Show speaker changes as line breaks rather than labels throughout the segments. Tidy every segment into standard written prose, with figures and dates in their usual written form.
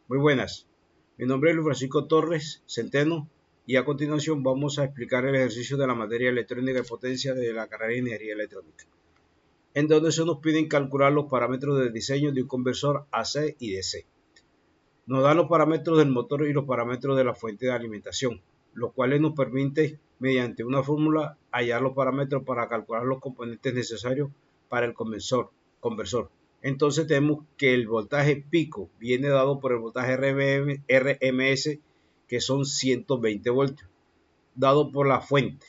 Muy buenas, mi nombre es Luis Francisco Torres Centeno y a continuación vamos a explicar el ejercicio de la materia electrónica y potencia de la carrera de Ingeniería Electrónica, en donde se nos piden calcular los parámetros de diseño de un conversor AC y DC. Nos dan los parámetros del motor y los parámetros de la fuente de alimentación, los cuales nos permiten, mediante una fórmula, hallar los parámetros para calcular los componentes necesarios para el conversor. Entonces tenemos que el voltaje pico viene dado por el voltaje RMS, que son 120 voltios, dado por la fuente.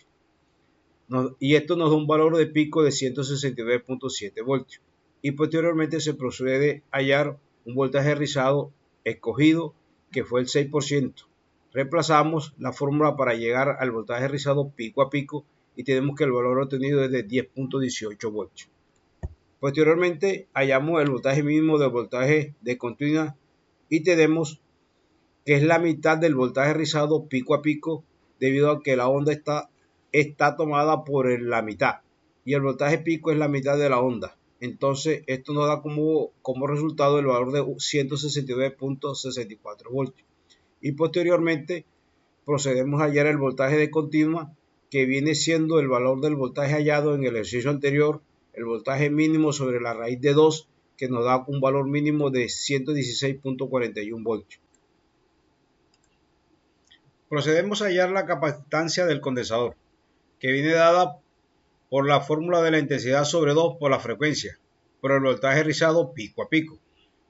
Y esto nos da un valor de pico de 169.7 voltios. Y posteriormente se procede a hallar un voltaje rizado escogido, que fue el 6%. Reemplazamos la fórmula para llegar al voltaje rizado pico a pico y tenemos que el valor obtenido es de 10.18 voltios. Posteriormente hallamos el voltaje mínimo del voltaje de continua y tenemos que es la mitad del voltaje rizado pico a pico, debido a que la onda está tomada por la mitad y el voltaje pico es la mitad de la onda. Entonces esto nos da como resultado el valor de 169.64 voltios. Y posteriormente procedemos a hallar el voltaje de continua, que viene siendo el valor del voltaje hallado en el ejercicio anterior, el voltaje mínimo sobre la raíz de 2, que nos da un valor mínimo de 116.41 voltios. Procedemos a hallar la capacitancia del condensador, que viene dada por la fórmula de la intensidad sobre 2 por la frecuencia, por el voltaje rizado pico a pico.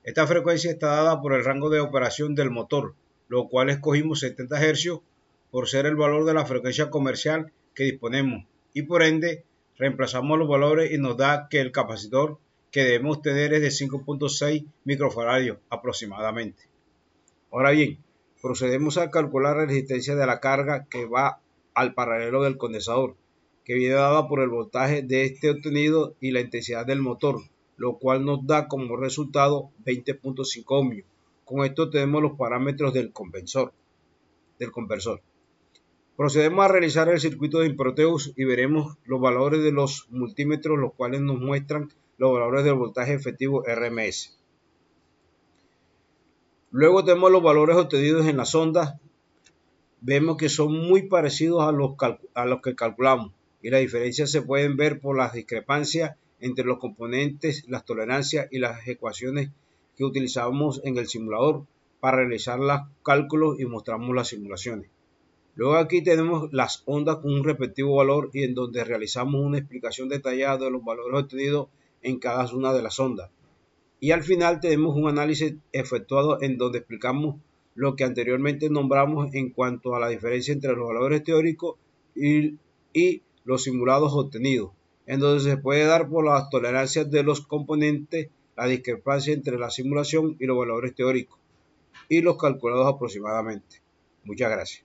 Esta frecuencia está dada por el rango de operación del motor, lo cual escogimos 70 Hz por ser el valor de la frecuencia comercial que disponemos, y por ende reemplazamos los valores y nos da que el capacitor que debemos tener es de 5.6 microfaradios aproximadamente. Ahora bien, procedemos a calcular la resistencia de la carga que va al paralelo del condensador, que viene dada por el voltaje de este obtenido y la intensidad del motor, lo cual nos da como resultado 20.5 ohmios. Con esto tenemos los parámetros del conversor. Procedemos a realizar el circuito de Proteus y veremos los valores de los multímetros, los cuales nos muestran los valores del voltaje efectivo RMS. Luego tenemos los valores obtenidos en las ondas. Vemos que son muy parecidos a los que calculamos, y las diferencias se pueden ver por las discrepancias entre los componentes, las tolerancias y las ecuaciones que utilizamos en el simulador para realizar los cálculos y mostramos las simulaciones. Luego aquí tenemos las ondas con un respectivo valor y en donde realizamos una explicación detallada de los valores obtenidos en cada una de las ondas. Y al final tenemos un análisis efectuado en donde explicamos lo que anteriormente nombramos en cuanto a la diferencia entre los valores teóricos y los simulados obtenidos, en donde se puede dar por las tolerancias de los componentes la discrepancia entre la simulación y los valores teóricos y los calculados aproximadamente. Muchas gracias.